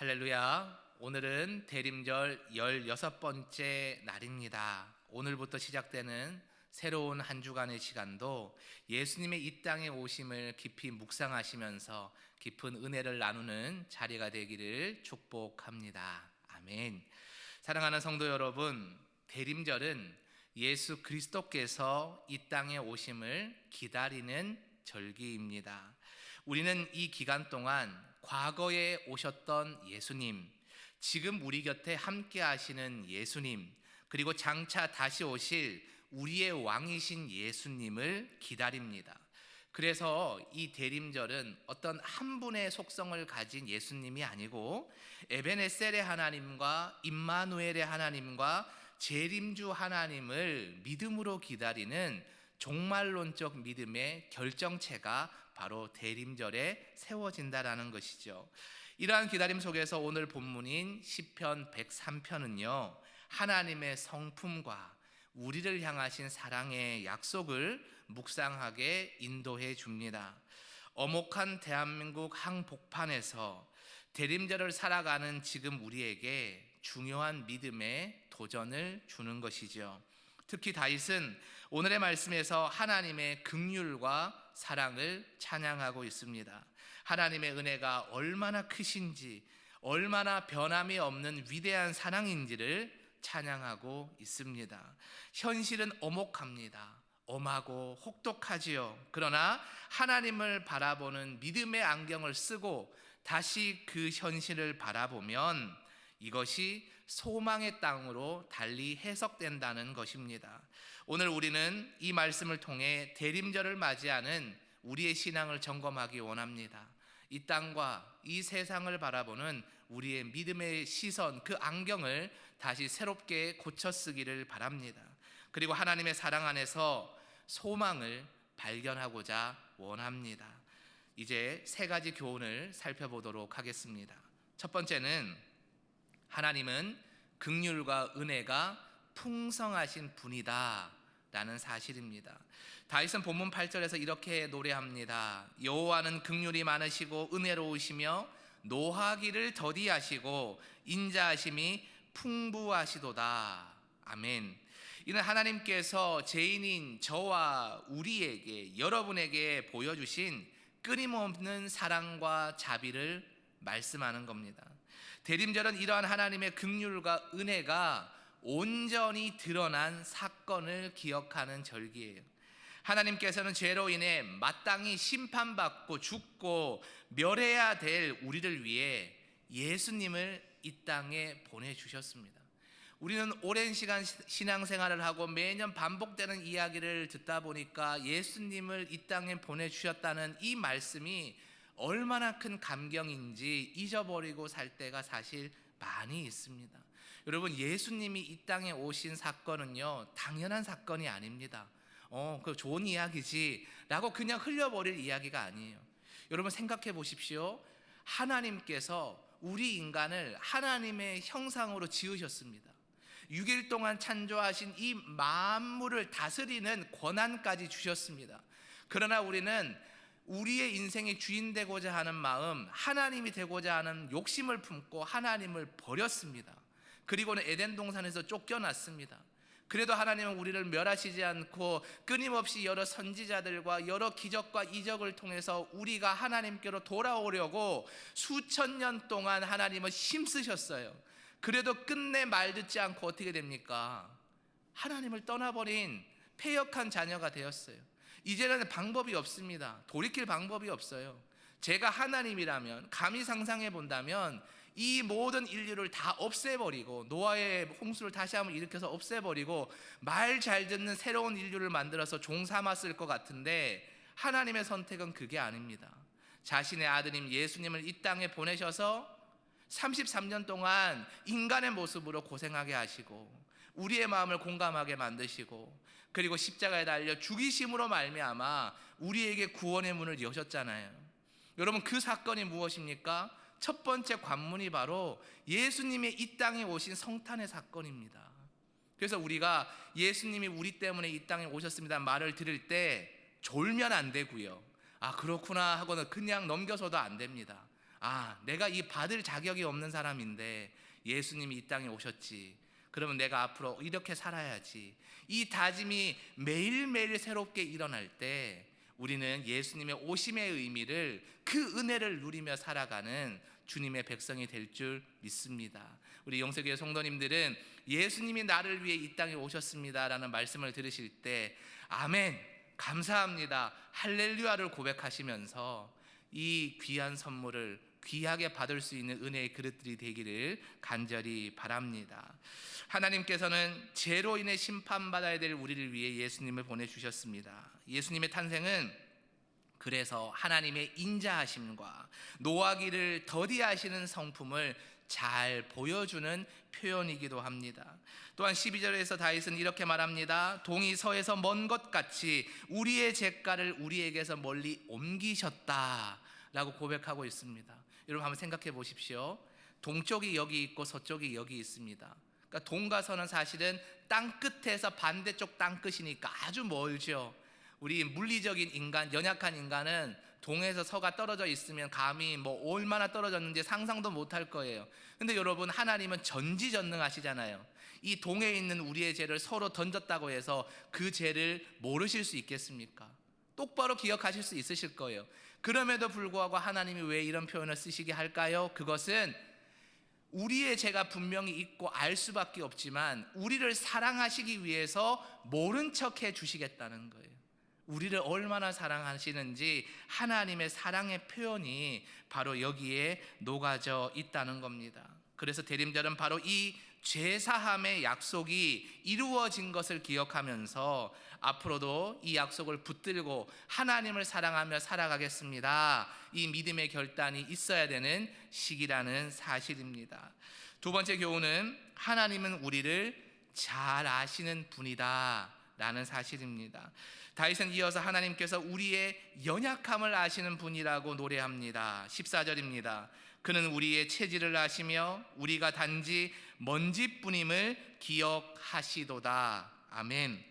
할렐루야. 오늘은 대림절 16번째 날입니다. 오늘부터 시작되는 새로운 한 주간의 시간도 예수님의 이 땅에 오심을 깊이 묵상하시면서 깊은 은혜를 나누는 자리가 되기를 축복합니다. 아멘. 사랑하는 성도 여러분, 대림절은 예수 그리스도께서 이 땅에 오심을 기다리는 절기입니다. 우리는 이 기간 동안 과거에 오셨던 예수님, 지금 우리 곁에 함께 하시는 예수님, 그리고 장차 다시 오실 우리의 왕이신 예수님을 기다립니다. 그래서 이 대림절은 어떤 한 분의 속성을 가진 예수님이 아니고 에베네셀의 하나님과 임마누엘의 하나님과 재림주 하나님을 믿음으로 기다리는 종말론적 믿음의 결정체가 바로 대림절에 세워진다라는 것이죠. 이러한 기다림 속에서 오늘 본문인 시편 103편은요, 하나님의 성품과 우리를 향하신 사랑의 약속을 묵상하게 인도해 줍니다. 엄혹한 대한민국 항복판에서 대림절을 살아가는 지금 우리에게 중요한 믿음의 도전을 주는 것이죠. 특히 다윗은 오늘의 말씀에서 하나님의 긍휼과 사랑을 찬양하고 있습니다. 하나님의 은혜가 얼마나 크신지, 얼마나 변함이 없는 위대한 사랑인지를 찬양하고 있습니다. 현실은 엄혹합니다. 엄하고 혹독하지요. 그러나 하나님을 바라보는 믿음의 안경을 쓰고 다시 그 현실을 바라보면 이것이 소망의 땅으로 달리 해석된다는 것입니다. 오늘 우리는 이 말씀을 통해 대림절을 맞이하는 우리의 신앙을 점검하기 원합니다. 이 땅과 이 세상을 바라보는 우리의 믿음의 시선, 그 안경을 다시 새롭게 고쳐 쓰기를 바랍니다. 그리고 하나님의 사랑 안에서 소망을 발견하고자 원합니다. 이제 세 가지 교훈을 살펴보도록 하겠습니다. 첫 번째는 하나님은 긍휼과 은혜가 풍성하신 분이다 라는 사실입니다. 다윗은 본문 8절에서 이렇게 노래합니다. 여호와는 긍휼이 많으시고 은혜로우시며 노하기를 더디하시고 인자하심이 풍부하시도다. 아멘. 이는 하나님께서 죄인인 저와 우리에게, 여러분에게 보여주신 끊임없는 사랑과 자비를 말씀하는 겁니다. 대림절은 이러한 하나님의 긍휼과 은혜가 온전히 드러난 사건을 기억하는 절기예요. 하나님께서는 죄로 인해 마땅히 심판받고 죽고 멸해야 될 우리를 위해 예수님을 이 땅에 보내주셨습니다. 우리는 오랜 시간 신앙생활을 하고 매년 반복되는 이야기를 듣다 보니까 예수님을 이 땅에 보내주셨다는 이 말씀이 얼마나 큰 감격인지 잊어버리고 살 때가 사실 많이 있습니다. 여러분, 예수님이 이 땅에 오신 사건은요, 당연한 사건이 아닙니다. 그 좋은 이야기지 라고 그냥 흘려버릴 이야기가 아니에요. 여러분 생각해 보십시오. 하나님께서 우리 인간을 하나님의 형상으로 지으셨습니다. 6일 동안 창조하신 이 만물을 다스리는 권한까지 주셨습니다. 그러나 우리는 우리의 인생의 주인 되고자 하는 마음, 하나님이 되고자 하는 욕심을 품고 하나님을 버렸습니다. 그리고는 에덴 동산에서 쫓겨났습니다. 그래도 하나님은 우리를 멸하시지 않고 끊임없이 여러 선지자들과 여러 기적과 이적을 통해서 우리가 하나님께로 돌아오려고 수천 년 동안 하나님은 힘쓰셨어요. 그래도 끝내 말 듣지 않고 어떻게 됩니까? 하나님을 떠나버린 패역한 자녀가 되었어요. 이제는 방법이 없습니다. 돌이킬 방법이 없어요. 제가 하나님이라면, 감히 상상해 본다면 이 모든 인류를 다 없애버리고 노아의 홍수를 다시 한번 일으켜서 없애버리고 말 잘 듣는 새로운 인류를 만들어서 종 삼았을 것 같은데 하나님의 선택은 그게 아닙니다. 자신의 아드님 예수님을 이 땅에 보내셔서 33년 동안 인간의 모습으로 고생하게 하시고 우리의 마음을 공감하게 만드시고 그리고 십자가에 달려 죽이심으로 말미암아 우리에게 구원의 문을 여셨잖아요. 여러분, 그 사건이 무엇입니까? 첫 번째 관문이 바로 예수님의 이 땅에 오신 성탄의 사건입니다. 그래서 우리가 예수님이 우리 때문에 이 땅에 오셨습니다는 말을 들을 때 졸면 안 되고요. 아, 그렇구나 하고는 그냥 넘겨서도 안 됩니다. 내가 이 받을 자격이 없는 사람인데 예수님이 이 땅에 오셨지. 그러면 내가 앞으로 이렇게 살아야지. 이 다짐이 매일매일 새롭게 일어날 때 우리는 예수님의 오심의 의미를, 그 은혜를 누리며 살아가는 주님의 백성이 될 줄 믿습니다. 우리 영세교회 성도님들은 예수님이 나를 위해 이 땅에 오셨습니다 라는 말씀을 들으실 때 아멘, 감사합니다, 할렐루야를 고백하시면서 이 귀한 선물을 귀하게 받을 수 있는 은혜의 그릇들이 되기를 간절히 바랍니다. 하나님께서는 죄로 인해 심판받아야 될 우리를 위해 예수님을 보내주셨습니다. 예수님의 탄생은 그래서 하나님의 인자하심과 노하기를 더디하시는 성품을 잘 보여주는 표현이기도 합니다. 또한 12절에서 다윗은 이렇게 말합니다. 동이 서에서 먼 것 같이 우리의 죄가를 우리에게서 멀리 옮기셨다 라고 고백하고 있습니다. 여러분 한번 생각해 보십시오. 동쪽이 여기 있고 서쪽이 여기 있습니다. 그러니까 동과 서는 사실은 땅 끝에서 반대쪽 땅 끝이니까 아주 멀죠. 우리 물리적인 인간, 연약한 인간은 동에서 서가 떨어져 있으면 감히 얼마나 떨어졌는지 상상도 못할 거예요. 근데 여러분, 하나님은 전지전능하시잖아요. 이 동에 있는 우리의 죄를 서로 던졌다고 해서 그 죄를 모르실 수 있겠습니까? 똑바로 기억하실 수 있으실 거예요. 그럼에도 불구하고 하나님이 왜 이런 표현을 쓰시게 할까요? 그것은 우리의 죄가 분명히 있고 알 수밖에 없지만 우리를 사랑하시기 위해서 모른 척 해 주시겠다는 거예요. 우리를 얼마나 사랑하시는지 하나님의 사랑의 표현이 바로 여기에 녹아져 있다는 겁니다. 그래서 대림절은 바로 이 죄사함의 약속이 이루어진 것을 기억하면서 앞으로도 이 약속을 붙들고 하나님을 사랑하며 살아가겠습니다, 이 믿음의 결단이 있어야 되는 시기라는 사실입니다. 두 번째 교훈은 하나님은 우리를 잘 아시는 분이다 라는 사실입니다. 다윗은 이어서 하나님께서 우리의 연약함을 아시는 분이라고 노래합니다. 14절입니다. 그는 우리의 체질을 아시며 우리가 단지 먼지뿐임을 기억하시도다. 아멘.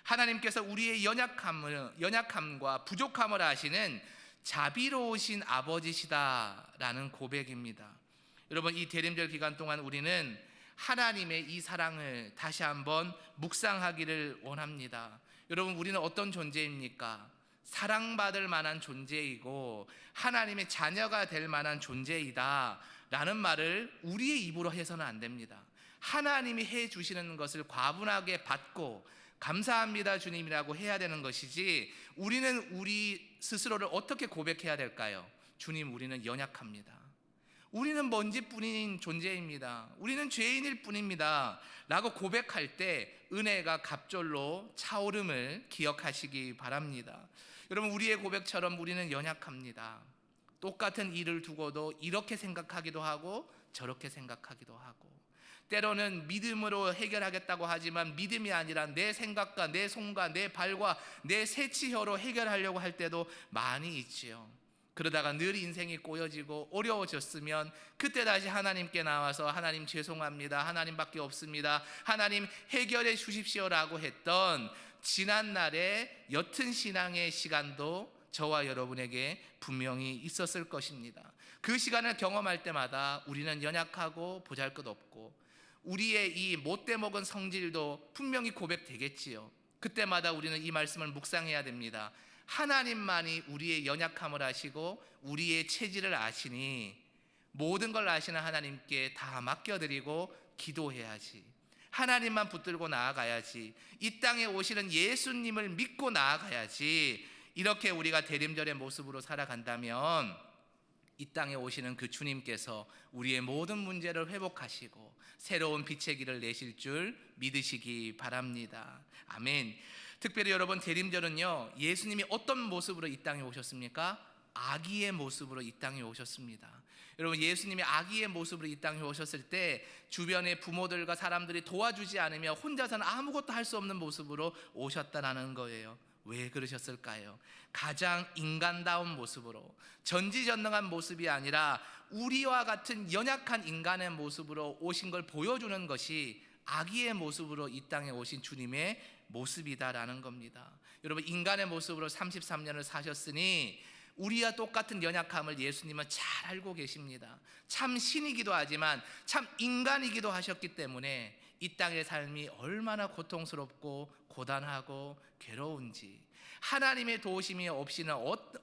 하나님께서 우리의 연약함과 부족함을 아시는 자비로우신 아버지시다라는 고백입니다. 여러분, 이 대림절 기간 동안 우리는 하나님의 이 사랑을 다시 한번 묵상하기를 원합니다. 여러분, 우리는 어떤 존재입니까? 사랑받을 만한 존재이고 하나님의 자녀가 될 만한 존재이다 라는 말을 우리의 입으로 해서는 안 됩니다. 하나님이 해주시는 것을 과분하게 받고 감사합니다 주님이라고 해야 되는 것이지, 우리는 우리 스스로를 어떻게 고백해야 될까요? 주님, 우리는 연약합니다. 우리는 먼지뿐인 존재입니다. 우리는 죄인일 뿐입니다 라고 고백할 때 은혜가 갑절로 차오름을 기억하시기 바랍니다. 여러분, 우리의 고백처럼 우리는 연약합니다. 똑같은 일을 두고도 이렇게 생각하기도 하고 저렇게 생각하기도 하고, 때로는 믿음으로 해결하겠다고 하지만 믿음이 아니라 내 생각과 내 손과 내 발과 내 새치혀로 해결하려고 할 때도 많이 있지요. 그러다가 늘 인생이 꼬여지고 어려워졌으면 그때 다시 하나님께 나와서 하나님 죄송합니다, 하나님밖에 없습니다, 하나님 해결해 주십시오라고 했던 지난날의 옅은 신앙의 시간도 저와 여러분에게 분명히 있었을 것입니다. 그 시간을 경험할 때마다 우리는 연약하고 보잘것없고 우리의 이 못돼 먹은 성질도 분명히 고백되겠지요. 그때마다 우리는 이 말씀을 묵상해야 됩니다. 하나님만이 우리의 연약함을 아시고 우리의 체질을 아시니 모든 걸 아시는 하나님께 다 맡겨드리고 기도해야지, 하나님만 붙들고 나아가야지, 이 땅에 오시는 예수님을 믿고 나아가야지. 이렇게 우리가 대림절의 모습으로 살아간다면 이 땅에 오시는 그 주님께서 우리의 모든 문제를 회복하시고 새로운 빛의 길을 내실 줄 믿으시기 바랍니다. 아멘. 특별히 여러분, 대림절은요, 예수님이 어떤 모습으로 이 땅에 오셨습니까? 아기의 모습으로 이 땅에 오셨습니다. 여러분, 예수님이 아기의 모습으로 이 땅에 오셨을 때 주변의 부모들과 사람들이 도와주지 않으며 혼자서는 아무것도 할 수 없는 모습으로 오셨다는 거예요. 왜 그러셨을까요? 가장 인간다운 모습으로, 전지전능한 모습이 아니라 우리와 같은 연약한 인간의 모습으로 오신 걸 보여주는 것이 아기의 모습으로 이 땅에 오신 주님의 모습이다라는 겁니다. 여러분, 인간의 모습으로 33년을 사셨으니 우리와 똑같은 연약함을 예수님은 잘 알고 계십니다. 참 신이기도 하지만 참 인간이기도 하셨기 때문에 이 땅의 삶이 얼마나 고통스럽고 고단하고 괴로운지, 하나님의 도우심이 없이는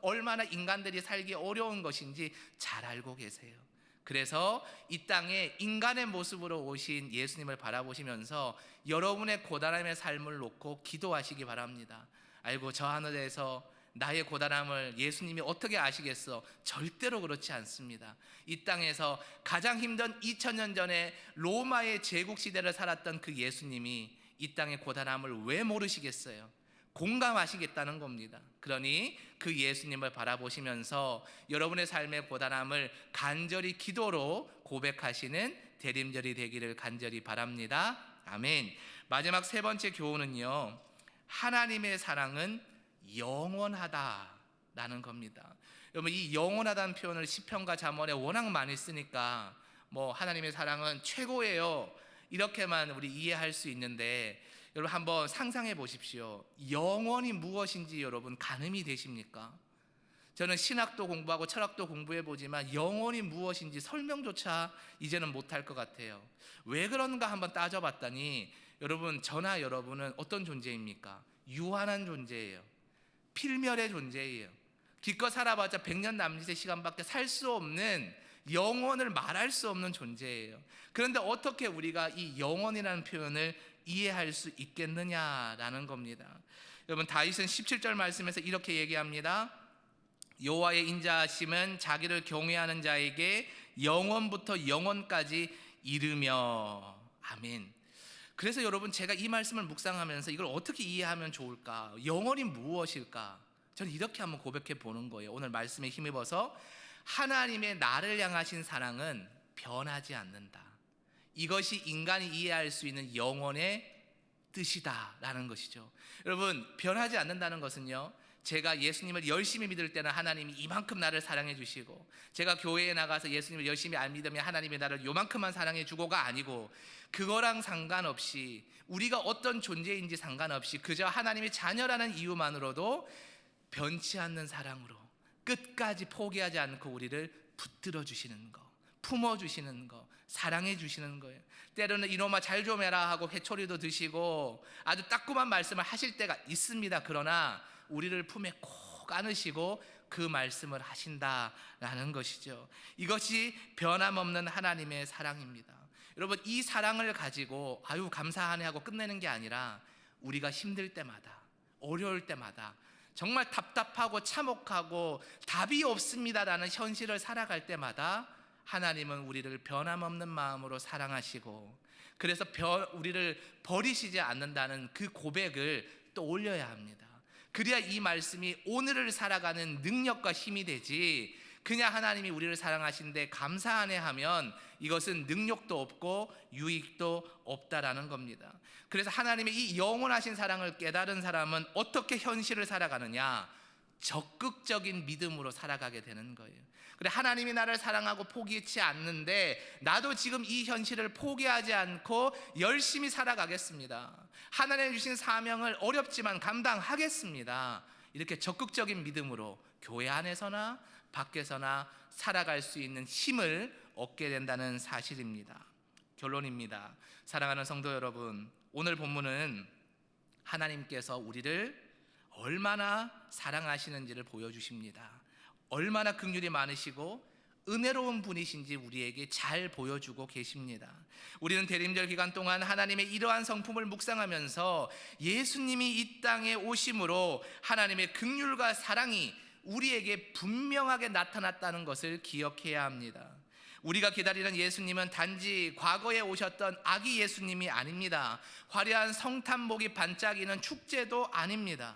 얼마나 인간들이 살기 어려운 것인지 잘 알고 계세요. 그래서 이 땅에 인간의 모습으로 오신 예수님을 바라보시면서 여러분의 고단함의 삶을 놓고 기도하시기 바랍니다. 아이고, 저 하늘에서 나의 고단함을 예수님이 어떻게 아시겠어? 절대로 그렇지 않습니다. 이 땅에서 가장 힘든 2000년 전에 로마의 제국 시대를 살았던 그 예수님이 이 땅의 고단함을 왜 모르시겠어요? 공감하시겠다는 겁니다. 그러니 그 예수님을 바라보시면서 여러분의 삶의 고단함을 간절히 기도로 고백하시는 대림절이 되기를 간절히 바랍니다. 아멘. 마지막 세 번째 교훈은요, 하나님의 사랑은 영원하다라는 겁니다. 여러분, 이 영원하다는 표현을 시편과 잠언에 워낙 많이 쓰니까 하나님의 사랑은 최고예요, 이렇게만 우리 이해할 수 있는데, 여러분 한번 상상해 보십시오. 영원이 무엇인지 여러분 가늠이 되십니까? 저는 신학도 공부하고 철학도 공부해 보지만 영원이 무엇인지 설명조차 이제는 못할 것 같아요. 왜 그런가 한번 따져봤더니, 여러분, 저나 여러분은 어떤 존재입니까? 유한한 존재예요. 필멸의 존재예요. 기껏 살아봤자 100년 남짓의 시간밖에 살 수 없는, 영원을 말할 수 없는 존재예요. 그런데 어떻게 우리가 이 영원이라는 표현을 이해할 수 있겠느냐라는 겁니다. 여러분, 다윗은 17절 말씀에서 이렇게 얘기합니다. 여호와의 인자하심은 자기를 경외하는 자에게 영원부터 영원까지 이르며. 아멘. 그래서 여러분, 제가 이 말씀을 묵상하면서 이걸 어떻게 이해하면 좋을까? 영원이 무엇일까? 저는 이렇게 한번 고백해 보는 거예요. 오늘 말씀에 힘입어서 하나님의 나를 향하신 사랑은 변하지 않는다. 이것이 인간이 이해할 수 있는 영원의 뜻이다라는 것이죠. 여러분, 변하지 않는다는 것은요, 제가 예수님을 열심히 믿을 때는 하나님이 이만큼 나를 사랑해 주시고, 제가 교회에 나가서 예수님을 열심히 안 믿으면 하나님이 나를 요만큼만 사랑해 주고가 아니고, 그거랑 상관없이, 우리가 어떤 존재인지 상관없이 그저 하나님의 자녀라는 이유만으로도 변치 않는 사랑으로 끝까지 포기하지 않고 우리를 붙들어 주시는 거, 품어 주시는 거, 사랑해 주시는 거예요. 때로는 이놈아 잘 좀 해라 하고 회초리도 드시고 아주 따끔한 말씀을 하실 때가 있습니다. 그러나 우리를 품에 콕 안으시고 그 말씀을 하신다라는 것이죠. 이것이 변함없는 하나님의 사랑입니다. 여러분, 이 사랑을 가지고 아유 감사하네 하고 끝내는 게 아니라, 우리가 힘들 때마다, 어려울 때마다, 정말 답답하고 참혹하고 답이 없습니다라는 현실을 살아갈 때마다 하나님은 우리를 변함없는 마음으로 사랑하시고, 그래서 우리를 버리시지 않는다는 그 고백을 또 올려야 합니다. 그래야 이 말씀이 오늘을 살아가는 능력과 힘이 되지, 그냥 하나님이 우리를 사랑하신데 감사하네 하면 이것은 능력도 없고 유익도 없다라는 겁니다. 그래서 하나님의 이 영원하신 사랑을 깨달은 사람은 어떻게 현실을 살아가느냐? 적극적인 믿음으로 살아가게 되는 거예요. 그래, 하나님이 나를 사랑하고 포기치 않는데 나도 지금 이 현실을 포기하지 않고 열심히 살아가겠습니다. 하나님 주신 사명을 어렵지만 감당하겠습니다. 이렇게 적극적인 믿음으로 교회 안에서나 밖에서나 살아갈 수 있는 힘을 얻게 된다는 사실입니다. 결론입니다. 사랑하는 성도 여러분, 오늘 본문은 하나님께서 우리를 얼마나 사랑하시는지를 보여주십니다. 얼마나 긍휼이 많으시고 은혜로운 분이신지 우리에게 잘 보여주고 계십니다. 우리는 대림절 기간 동안 하나님의 이러한 성품을 묵상하면서 예수님이 이 땅에 오심으로 하나님의 긍휼과 사랑이 우리에게 분명하게 나타났다는 것을 기억해야 합니다. 우리가 기다리는 예수님은 단지 과거에 오셨던 아기 예수님이 아닙니다. 화려한 성탄복이 반짝이는 축제도 아닙니다.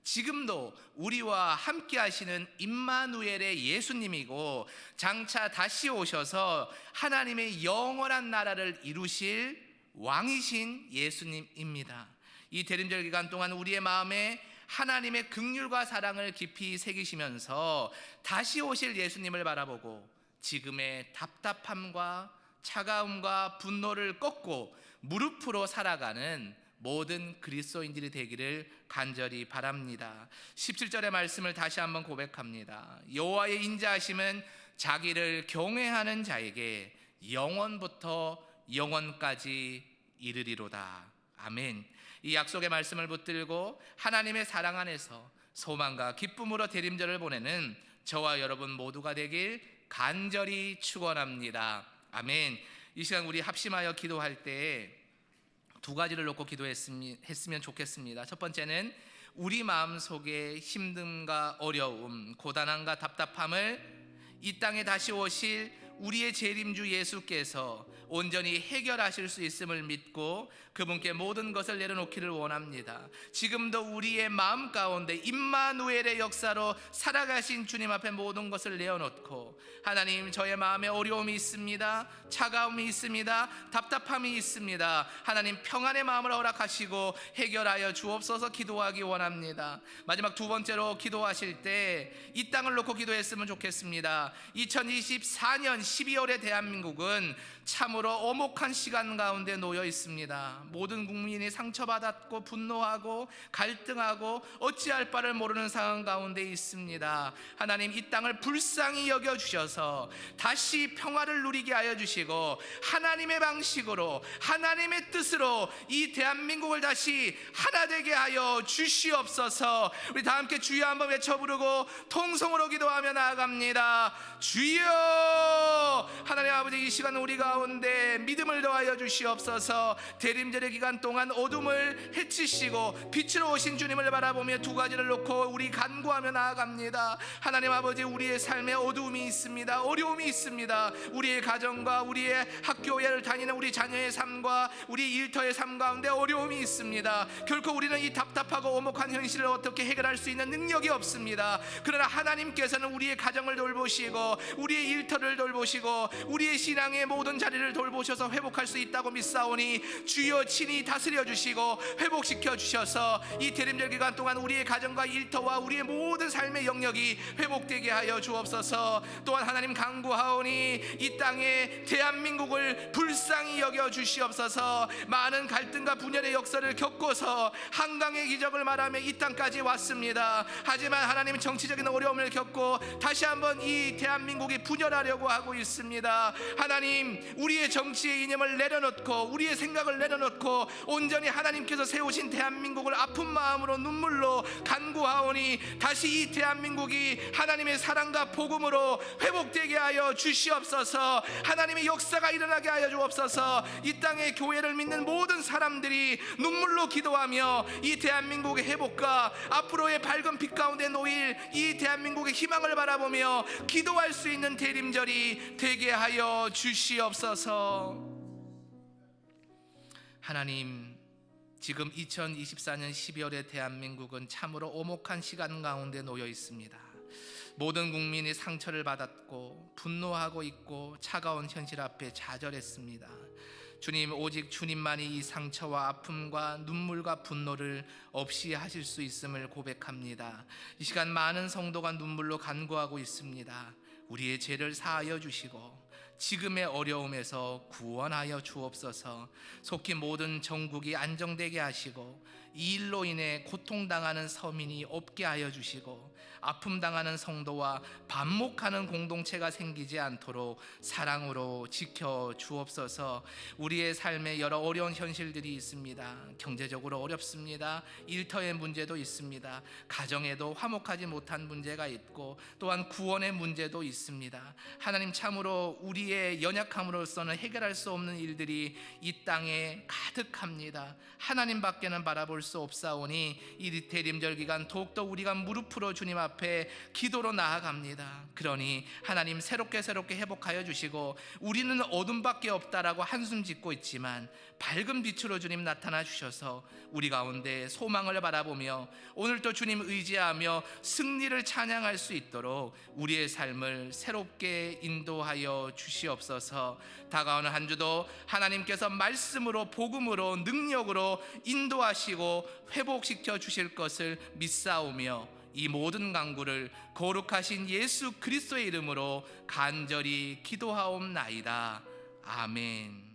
지금도 우리와 함께 하시는 임마누엘의 예수님이고, 장차 다시 오셔서 하나님의 영원한 나라를 이루실 왕이신 예수님입니다. 이 대림절 기간 동안 우리의 마음에 하나님의 긍휼과 사랑을 깊이 새기시면서 다시 오실 예수님을 바라보고 지금의 답답함과 차가움과 분노를 꺾고 무릎으로 살아가는 모든 그리스도인들이 되기를 간절히 바랍니다. 17절의 말씀을 다시 한번 고백합니다. 여호와의 인자하심은 자기를 경외하는 자에게 영원부터 영원까지 이르리로다. 아멘. 이 약속의 말씀을 붙들고 하나님의 사랑 안에서 소망과 기쁨으로 대림절을 보내는 저와 여러분 모두가 되길 간절히 축원합니다. 아멘. 이 시간 우리 합심하여 기도할 때 두 가지를 놓고 기도했으면 좋겠습니다. 첫 번째는 우리 마음속에 힘듦과 어려움, 고단함과 답답함을 이 땅에 다시 오실 우리의 재림주 예수께서 온전히 해결하실 수 있음을 믿고 그분께 모든 것을 내려놓기를 원합니다. 지금도 우리의 마음 가운데 임마누엘의 역사로 살아가신 주님 앞에 모든 것을 내어놓고, 하나님, 저의 마음에 어려움이 있습니다, 차가움이 있습니다, 답답함이 있습니다, 하나님 평안의 마음을 허락하시고 해결하여 주옵소서 기도하기 원합니다. 마지막 두 번째로 기도하실 때 이 땅을 놓고 기도했으면 좋겠습니다. 2024년 12월의 대한민국은 참으로 엄혹한 시간 가운데 놓여 있습니다. 모든 국민이 상처받았고 분노하고 갈등하고 어찌할 바를 모르는 상황 가운데 있습니다. 하나님, 이 땅을 불쌍히 여겨주셔서 다시 평화를 누리게 하여 주시고 하나님의 방식으로 하나님의 뜻으로 이 대한민국을 다시 하나 되게 하여 주시옵소서. 우리 다 함께 주여 한번 외쳐 부르고 통성으로 기도하며 나아갑니다. 주여. 하나님 아버지, 이 시간 우리 가운데 믿음을 더하여 주시옵소서. 대림절의 기간 동안 어둠을 해치시고 빛으로 오신 주님을 바라보며 두 가지를 놓고 우리 간구하며 나아갑니다. 하나님 아버지, 우리의 삶에 어두움이 있습니다, 어려움이 있습니다. 우리의 가정과 우리의 학교를 다니는 우리 자녀의 삶과 우리 일터의 삶 가운데 어려움이 있습니다. 결코 우리는 이 답답하고 오목한 현실을 어떻게 해결할 수 있는 능력이 없습니다. 그러나 하나님께서는 우리의 가정을 돌보시고 우리의 일터를 돌보시고 우리의 신앙의 모든 자리를 돌보셔서 회복할 수 있다고 믿사오니 주여 친히 다스려 주시고 회복시켜 주셔서 이 대림절 기간 동안 우리의 가정과 일터와 우리의 모든 삶의 영역이 회복되게 하여 주옵소서. 또한 하나님 간구하오니 이 땅에 대한민국을 불쌍히 여겨 주시옵소서. 많은 갈등과 분열의 역사를 겪고서 한강의 기적을 말하며 이 땅까지 왔습니다. 하지만 하나님, 정치적인 어려움을 겪고 다시 한번 이 대한민국이 분열하려고 하고 있습니다. 하나님, 우리의 정치의 이념을 내려놓고 우리의 생각을 내려놓고 온전히 하나님께서 세우신 대한민국을 아픈 마음으로 눈물로 간구하오니 다시 이 대한민국이 하나님의 사랑과 복음으로 회복되게 하여 주시옵소서. 하나님의 역사가 일어나게 하여 주옵소서. 이 땅의 교회를 믿는 모든 사람들이 눈물로 기도하며 이 대한민국의 회복과 앞으로의 밝은 빛 가운데 놓일 이 대한민국의 희망을 바라보며 기도할 수 있는 대림절이 되게 하여 주시옵소서. 하나님, 지금 2024년 12월의 대한민국은 참으로 오목한 시간 가운데 놓여 있습니다. 모든 국민이 상처를 받았고 분노하고 있고 차가운 현실 앞에 좌절했습니다. 주님, 오직 주님만이 이 상처와 아픔과 눈물과 분노를 없이 하실 수 있음을 고백합니다. 이 시간 많은 성도가 눈물로 간구하고 있습니다. 우리의 죄를 사하여 주시고 지금의 어려움에서 구원하여 주옵소서. 속히 모든 정국이 안정되게 하시고 이 일로 인해 고통당하는 서민이 없게 하여 주시고 아픔당하는 성도와 반목하는 공동체가 생기지 않도록 사랑으로 지켜 주옵소서. 우리의 삶에 여러 어려운 현실들이 있습니다. 경제적으로 어렵습니다. 일터의 문제도 있습니다. 가정에도 화목하지 못한 문제가 있고 또한 구원의 문제도 있습니다. 하나님, 참으로 우리의 연약함으로서는 해결할 수 없는 일들이 이 땅에 가득합니다. 하나님밖에는 바라볼 수 없사오니 이 대림절 기간 더욱더 우리가 무릎으로 주님 앞에 기도로 나아갑니다. 그러니 하나님, 새롭게 회복하여 주시고 우리는 어둠밖에 없다라고 한숨 짓고 있지만 밝은 빛으로 주님 나타나 주셔서 우리 가운데 소망을 바라보며 오늘도 주님 의지하며 승리를 찬양할 수 있도록 우리의 삶을 새롭게 인도하여 주시옵소서. 다가오는 한 주도 하나님께서 말씀으로 복음으로 능력으로 인도하시고 회복시켜 주실 것을 믿사오며 이 모든 간구를 거룩하신 예수 그리스도의 이름으로 간절히 기도하옵나이다. 아멘.